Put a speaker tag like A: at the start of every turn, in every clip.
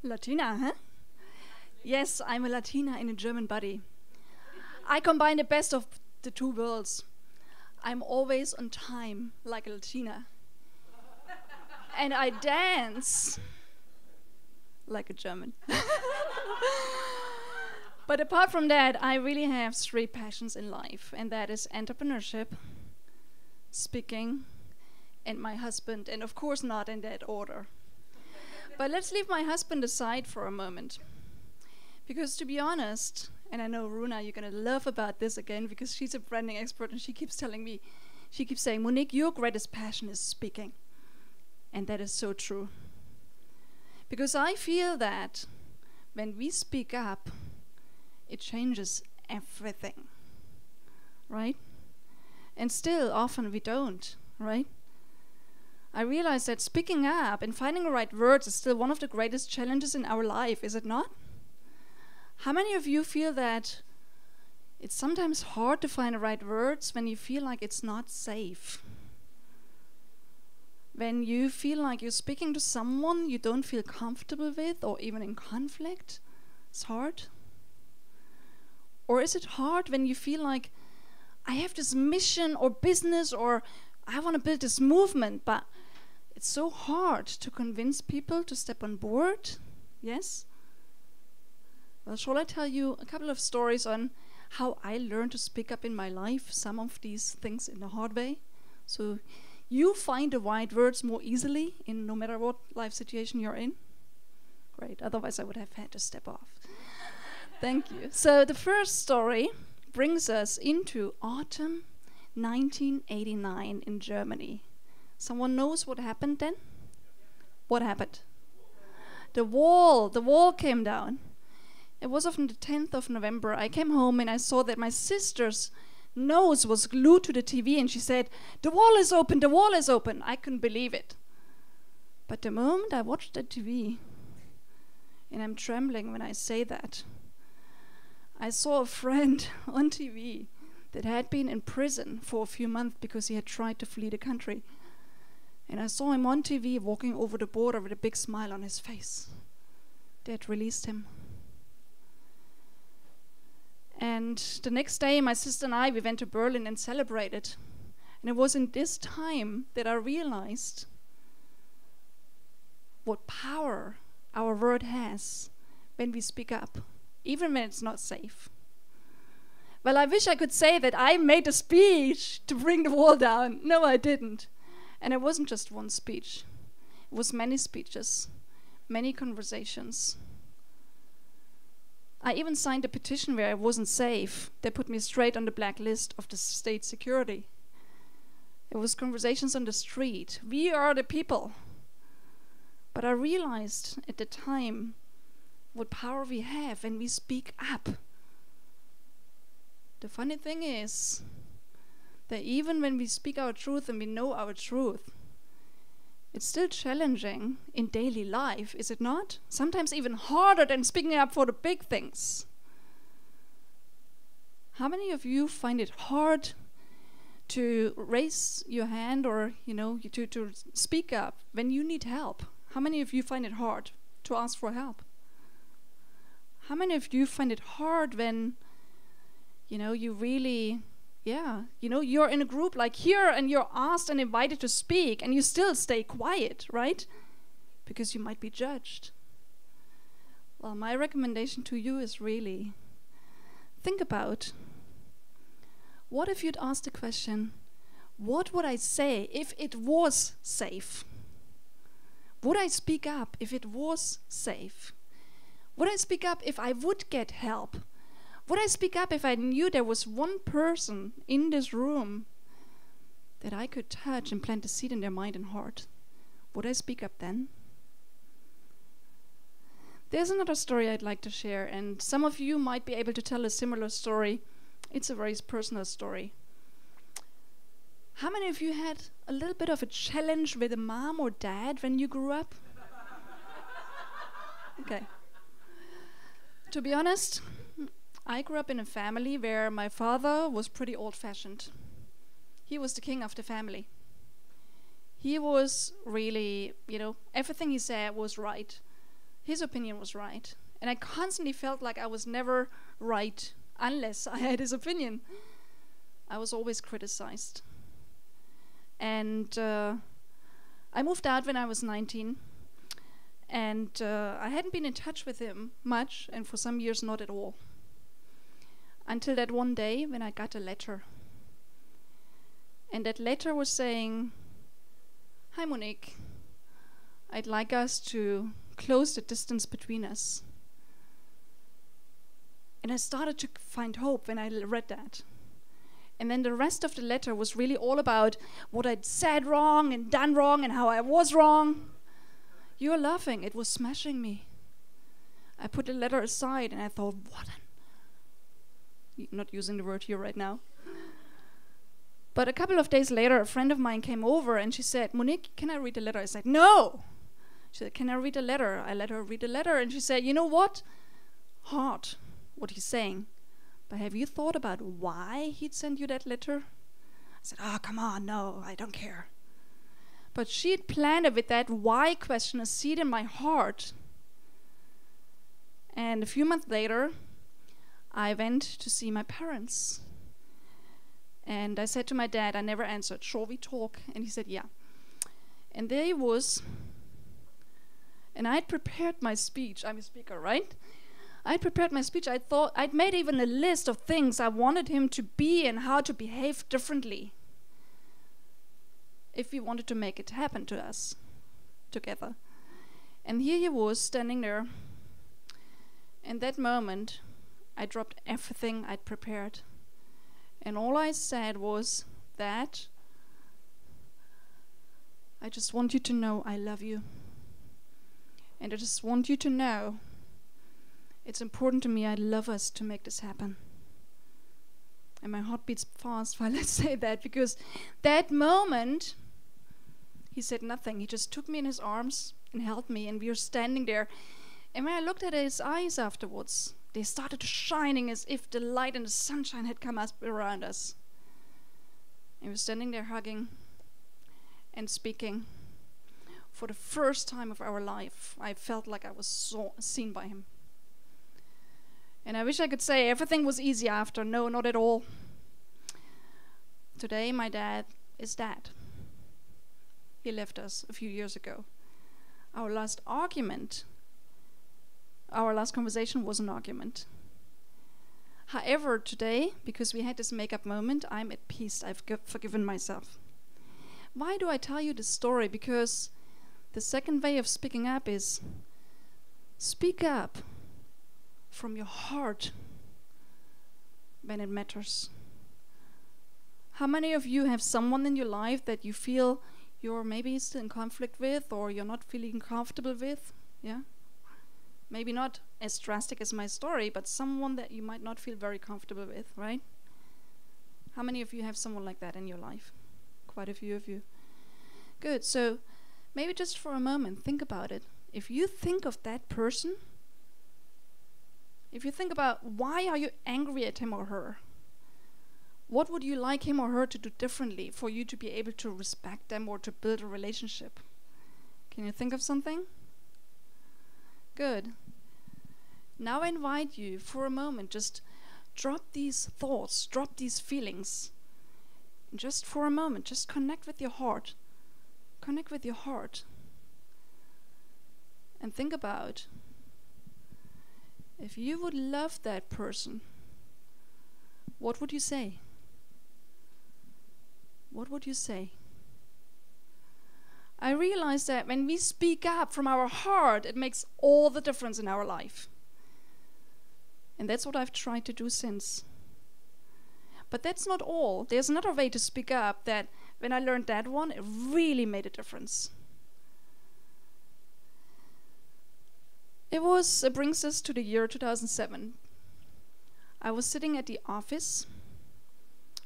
A: Latina, huh? Yes, I'm a Latina in a German body. I combine the best of the two worlds. I'm always on time, like a Latina. And I dance like a German. But apart from that, I really have three passions in life, and that is entrepreneurship, speaking, and my husband, and of course not in that order. But let's leave my husband aside for a moment. Because to be honest, and I know Runa, you're going to love about this again because she's a branding expert and she keeps saying, Monique, your greatest passion is speaking. And that is so true. Because I feel that when we speak up, it changes everything. Right? And still, often we don't. Right? I realize that speaking up and finding the right words is still one of the greatest challenges in our life, is it not? How many of you feel that it's sometimes hard to find the right words when you feel like it's not safe? When you feel like you're speaking to someone you don't feel comfortable with or even in conflict? It's hard. Or is it hard when you feel like I have this mission or business or I want to build this movement, but it's so hard to convince people to step on board? Yes? Well, shall I tell you a couple of stories on how I learned to speak up in my life, some of these things in a hard way? So you find the right words more easily in no matter what life situation you're in? Great, otherwise I would have had to step off. Thank you. So the first story brings us into autumn 1989 in Germany. Someone knows what happened then? What happened? The wall came down. It was on the 10th of November. I came home and I saw that my sister's nose was glued to the TV and she said, "The wall is open, the wall is open." I couldn't believe it. But the moment I watched the TV, and I'm trembling when I say that, I saw a friend on TV that had been in prison for a few months because he had tried to flee the country. And I saw him on TV walking over the border with a big smile on his face. They had released him. And the next day, my sister and we went to Berlin and celebrated. And it was in this time that I realized what power our word has when we speak up, even when it's not safe. Well, I wish I could say that I made a speech to bring the wall down. No, I didn't. And it wasn't just one speech. It was many speeches, many conversations. I even signed a petition where I wasn't safe. They put me straight on the blacklist of the state security. It was conversations on the street. We are the people. But I realized at the time what power we have when we speak up. The funny thing is that even when we speak our truth and we know our truth, it's still challenging in daily life, is it not? Sometimes even harder than speaking up for the big things. How many of you find it hard to raise your hand or, to speak up when you need help? How many of you find it hard to ask for help? How many of you find it hard when, you really, you're in a group like here and you're asked and invited to speak and you still stay quiet, right? Because you might be judged. Well, my recommendation to you is really think about, what if you'd ask the question, what would I say if it was safe? Would I speak up if it was safe? Would I speak up if I would get help? Would I speak up if I knew there was one person in this room that I could touch and plant a seed in their mind and heart? Would I speak up then? There's another story I'd like to share, and some of you might be able to tell a similar story. It's a very personal story. How many of you had a little bit of a challenge with a mom or dad when you grew up? Okay. To be honest, I grew up in a family where my father was pretty old-fashioned. He was the king of the family. He was really, everything he said was right. his opinion was right. And I constantly felt like I was never right unless I had his opinion. I was always criticized. And I moved out when I was 19. And I hadn't been in touch with him much, and for some years not at all. Until that one day when I got a letter. And that letter was saying, "Hi Monique, I'd like us to close the distance between us." And I started to find hope when I read that. And then the rest of the letter was really all about what I'd said wrong and done wrong and how I was wrong. You're laughing, it was smashing me. I put the letter aside and I thought, not using the word here right now. But a couple of days later, a friend of mine came over and she said, "Monique, can I read the letter?" I said, "No." She said, "Can I read the letter?" I let her read the letter and she said, "You know what? Hard, what he's saying. But have you thought about why he'd send you that letter?" I said, "Oh, come on, no, I don't care." But she had planted with that why question a seed in my heart. And a few months later, I went to see my parents. And I said to my dad, I never answered, "Shall we talk?" And he said, "Yeah." And there he was. And I had prepared my speech. I'm a speaker, right? I had prepared my speech. I thought I'd made even a list of things I wanted him to be and how to behave differently if we wanted to make it happen to us together. And here he was standing there. In that moment, I dropped everything I'd prepared. And all I said was that I just want you to know I love you. And I just want you to know it's important to me. I love us to make this happen. And my heart beats fast while I say that, because that moment, he said nothing. He just took me in his arms and held me, and we were standing there. And when I looked at his eyes afterwards, they started shining as if the light and the sunshine had come up around us. And we were standing there hugging and speaking. For the first time of our life, I felt like I was seen by him. And I wish I could say everything was easy after. No, not at all. Today, my dad is dead. He left us a few years ago. Our last conversation was an argument. However, today, because we had this make-up moment, I'm at peace. I've forgiven myself. Why do I tell you this story? Because the second way of speaking up is speak up from your heart when it matters. How many of you have someone in your life that you feel you're maybe still in conflict with, or you're not feeling comfortable with? Yeah? Maybe not as drastic as my story, but someone that you might not feel very comfortable with, right? How many of you have someone like that in your life? Quite a few of you. Good. So maybe just for a moment, think about it. If you think of that person, if you think about why are you angry at him or her, what would you like him or her to do differently for you to be able to respect them or to build a relationship? Can you think of something? Good. Now I invite you for a moment, just drop these thoughts, drop these feelings. And just for a moment, just connect with your heart. Connect with your heart. And think about, if you would love that person, what would you say? What would you say? I realize that when we speak up from our heart, it makes all the difference in our life. And that's what I've tried to do since. But that's not all. There's another way to speak up that when I learned that one, it really made a difference. It brings us to the year 2007. I was sitting at the office,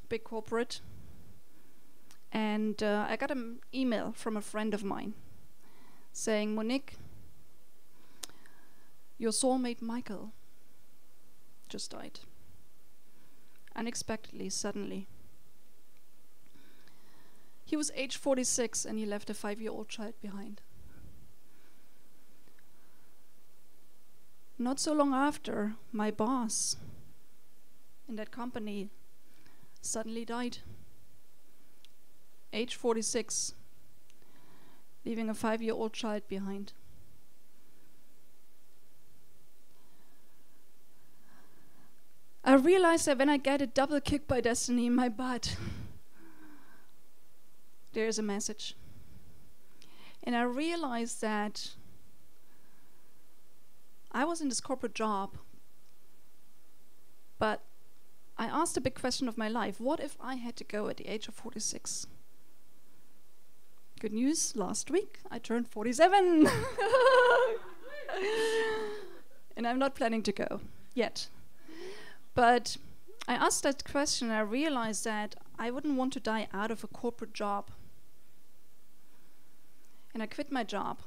A: big corporate, and I got an email from a friend of mine saying, "Monique, your soulmate Michael just died. Unexpectedly, suddenly. He was age 46 and he left a 5-year-old child behind." Not so long after, my boss in that company suddenly died. Age 46, leaving a 5-year-old child behind. I realized that when I get a double kick by destiny in my butt, there is a message. And I realized that I was in this corporate job, but I asked a big question of my life. What if I had to go at the age of 46? Good news, last week I turned 47. And I'm not planning to go yet. But I asked that question and I realized that I wouldn't want to die out of a corporate job. And I quit my job.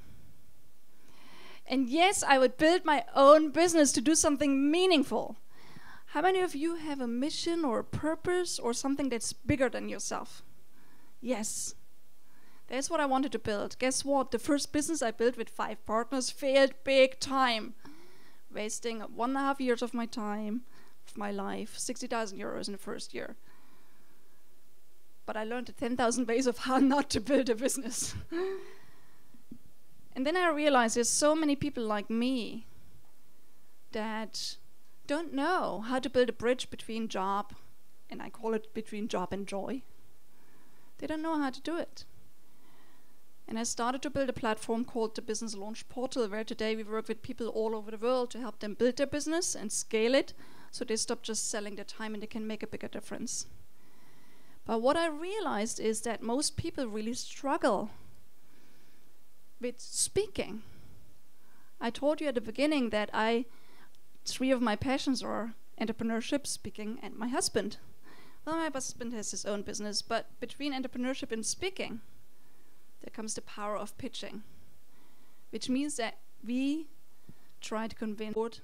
A: And yes, I would build my own business to do something meaningful. How many of you have a mission or a purpose or something that's bigger than yourself? Yes. That's what I wanted to build. Guess what? The first business I built with 5 partners failed big time. Wasting 1.5 years of my time, of my life, 60,000 euros in the first year. But I learned 10,000 ways of how not to build a business. And then I realized there's so many people like me that don't know how to build a bridge between job, and I call it between job and joy. They don't know how to do it. And I started to build a platform called the Business Launch Portal, where today we work with people all over the world to help them build their business and scale it so they stop just selling their time and they can make a bigger difference. But what I realized is that most people really struggle with speaking. I told you at the beginning that 3 of my passions are entrepreneurship, speaking, and my husband. Well, my husband has his own business, but between entrepreneurship and speaking, there comes the power of pitching, which means that we try to convince board.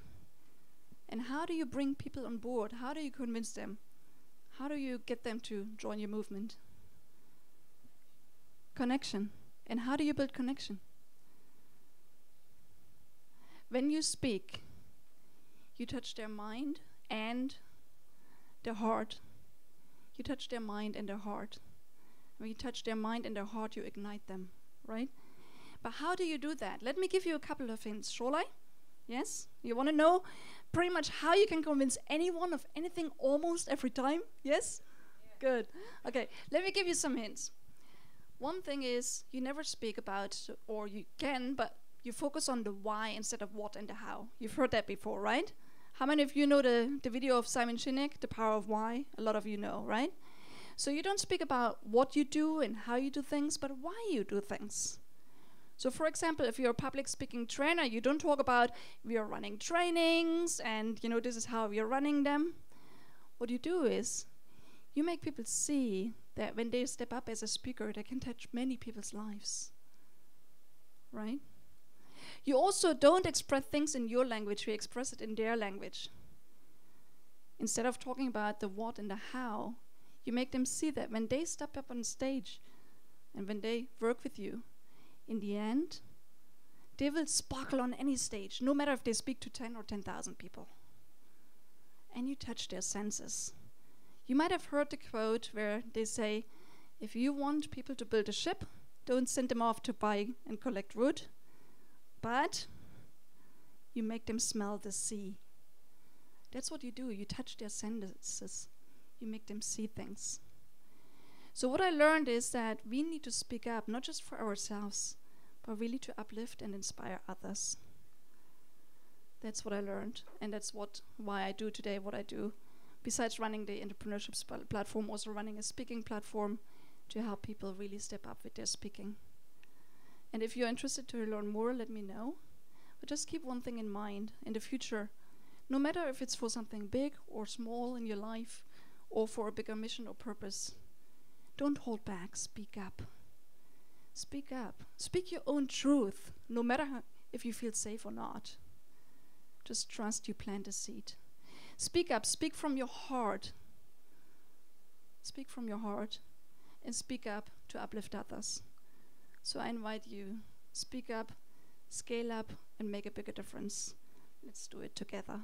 A: And how do you bring people on board? How do you convince them? How do you get them to join your movement? Connection. And how do you build connection? When you speak, you touch their mind and their heart. You touch their mind and their heart. When you touch their mind and their heart, you ignite them, right? But how do you do that? Let me give you a couple of hints, shall I? Yes? You want to know pretty much how you can convince anyone of anything almost every time? Yes? Yeah. Good. Okay, let me give you some hints. One thing is you never speak about, or you can, but you focus on the why instead of what and the how. You've heard that before, right? How many of you know the video of Simon Sinek, The Power of Why? A lot of you know, right? So you don't speak about what you do and how you do things, but why you do things. So for example, if you're a public speaking trainer, you don't talk about we are running trainings and this is how we are running them. What you do is you make people see that when they step up as a speaker, they can touch many people's lives, right? You also don't express things in your language, we express it in their language. Instead of talking about the what and the how, you make them see that when they step up on stage and when they work with you, in the end, they will sparkle on any stage, no matter if they speak to 10 or 10,000 people. And you touch their senses. You might have heard the quote where they say, if you want people to build a ship, don't send them off to buy and collect wood, but you make them smell the sea. That's what you do. You touch their senses. You make them see things. So what I learned is that we need to speak up, not just for ourselves, but really to uplift and inspire others. That's what I learned, and that's why I do today what I do. Besides running the entrepreneurship platform, also running a speaking platform to help people really step up with their speaking. And if you're interested to learn more, let me know. But just keep one thing in mind. In the future, no matter if it's for something big or small in your life, or for a bigger mission or purpose, don't hold back. Speak up. Speak up. Speak your own truth, no matter if you feel safe or not. Just trust you plant a seed. Speak up. Speak from your heart. Speak from your heart and speak up to uplift others. So I invite you, speak up, scale up, and make a bigger difference. Let's do it together.